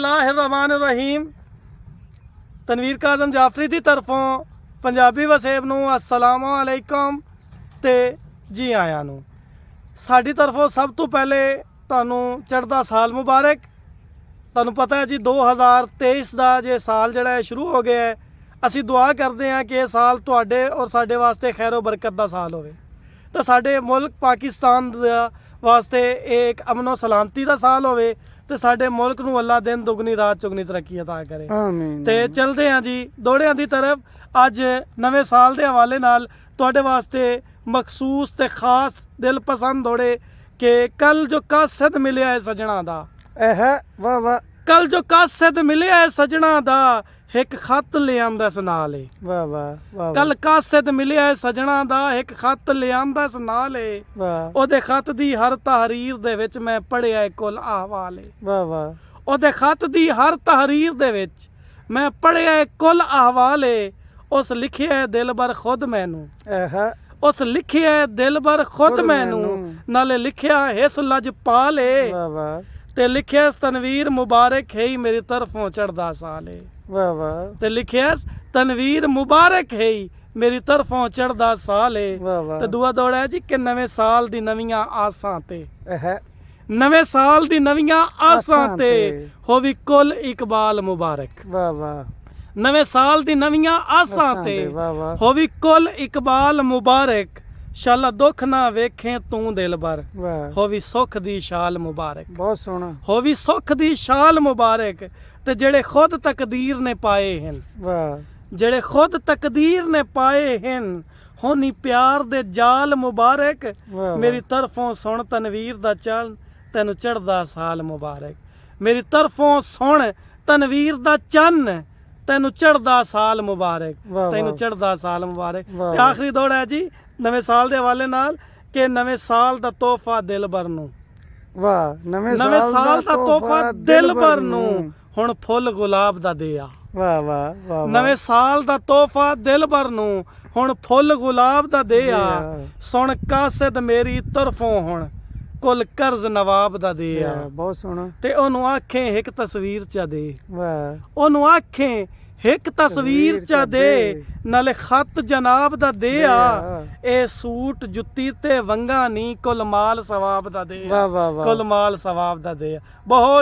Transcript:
बिस्मिल्लाहिर्रहमानिर्रहीम। तनवीर काज़म जाफरी की तरफों पंजाबी वसेब नूं अस्सलाम वालेकुम ते जी आया नूं। साडी तरफों सब तो पहले तुहानूं चढ़दा साल मुबारक। तुहानूं पता है जी 2023 का जे साल जिहड़ा है शुरू हो गया है। असी दुआ करते हैं कि यह साल तुहाडे और साडे वास्ते खैरो बरकत का साल होवे तो साडे मुल्क पाकिस्तान वास्ते एक अमनो सलामती का साल होवे तो साडे मुल्क नूं अल्लाह दिन दुगनी रात चुगनी तरक्की अता करे। ते चलते हैं जी दौड़ियां दी तरफ। अज नवे साल के हवाले नाल तुहाडे वास्ते मखसूस ते खास दिल पसंद दौड़े कि कल जो कासद मिलिया है सजना दा। वाह वाह। कल जो कासद मिलिया है सजना दा एक खत ले आंदा स नाल। वाह वाह वाह। कल कासद मिलिया है सजना दा एक खत ले आंदा स नाल। ओदे खत दी हर तहरीर दे विच मैं पढ़िया कुल अहवाल। वाह वाह। ओदे खत दी हर तहरीर दे विच मैं पढ़िया कुल अहवाल। उस लिखिया है दिल बर खुद मैनू। उस लिखिया है दिल बर खुद मैनू नाले लिखिया हिस लज पाले। वाह वाह। ते लिखिया तनवीर मुबारक है मेरी तरफों चढ़दा साल। वाह वाह। ते लिखिया तनवीर मुबारक है मेरी तरफों चढ़दा साल। वाह वाह। ते दुआ दौड़ा है जी कि नवे साल दी नवीआं आसां ते नवे साल दी नवीआं आसां ते होवी कुल इकबाल मुबारक। वाह वाह। नवे साल दी नवीआं आसां ते होवी कुल इकबाल मुबारक। शाला दुख ना वेखें तू दिल बर होवी सुख दी शाल मुबारक। बहुत सोहना। होवी सुख दी शाल मुबारक। ते जेड़े खुद तकदीर ने पाए हैं जेड़े खुद तकदीर ने पाए हैं होनी प्यार दे जाल मुबारक। मेरी तरफों सुन तनवीर दा चल तेनू चढ़दा साल मुबारक। मेरी तरफों सुन तनवीर दा चन्न तेनू चढ़दा साल मुबारक। तेनू चढ़दा साल मुबारक। आखिरी दौड़ है जी नवे साल के हवाले नाल कि नवे साल दा तोहफा दिल बर नू। वाह। नवे साल दा तोहफा दिल बर नू हुण फुल गुलाब दा दिया। वाह वाह वाह। नवे साल दा तोहफा दिल बर नू हुण फुल गुलाब दा दिया। सुन कासद मेरी तरफों हुण कुल कर्ज नवाब दा दिया। बहुत सोहना। ते ओनू आखें एक तस्वीर चा दे। वाह। ओनू आखें एक तस्वीर चा दे नाले खत जनाब दा दिया। ए सूट जुत्ती ते वंगा नी कुल माल सवाब दा दे। कुल माल सवाब दा दे। बहुत